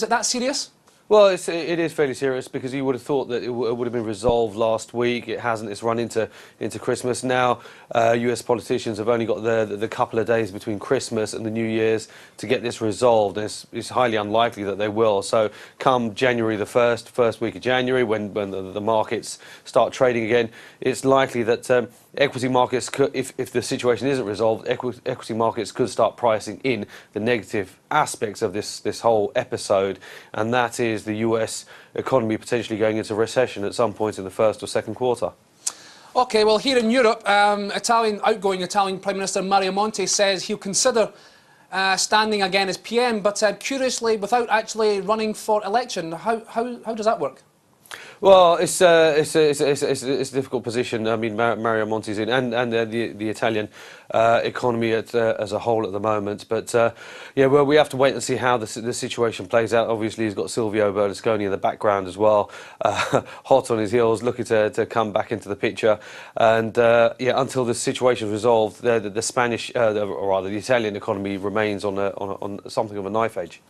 it that serious? Well, it is fairly serious because you would have thought that it would have been resolved last week. It hasn't. It's run into Christmas now. US politicians have only got the couple of days between Christmas and the New Year's to get this resolved, and it's highly unlikely that they will. So come January the first week of January, when the markets start trading again, it's likely that equity markets could, if the situation isn't resolved, equity markets could start pricing in the negative aspects of this whole episode, and that is the US economy potentially going into recession at some point in the first or second quarter. OK, well, here in Europe, outgoing Italian Prime Minister Mario Monti says he'll consider standing again as PM, but curiously, without actually running for election. How does that work? Well, it's a difficult position. I mean, Mario Monti's in, and the Italian economy as a whole at the moment. But yeah, well, we have to wait and see how the situation plays out. Obviously, he's got Silvio Berlusconi in the background as well, hot on his heels, looking to come back into the picture. And yeah, until the situation is resolved, the Spanish, or rather, the Italian economy remains on something of a knife edge.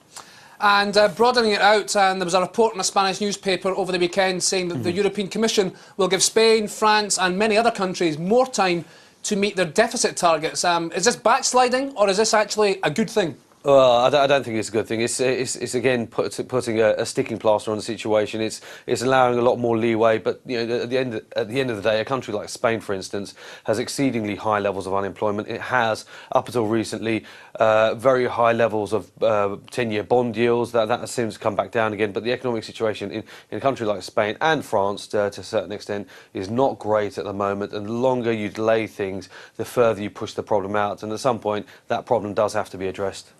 And broadening it out, and there was a report in a Spanish newspaper over the weekend saying that the European Commission will give Spain, France and many other countries more time to meet their deficit targets. Is this backsliding, or is this actually a good thing? Well, I don't think it's a good thing. It's again putting a sticking plaster on the situation. It's allowing a lot more leeway. But you know, at the end of the day, a country like Spain, for instance, has exceedingly high levels of unemployment. It has, up until recently, very high levels of 10-year bond yields. That seems to come back down again. But the economic situation in a country like Spain and France, to a certain extent, is not great at the moment. And the longer you delay things, the further you push the problem out. And at some point, that problem does have to be addressed.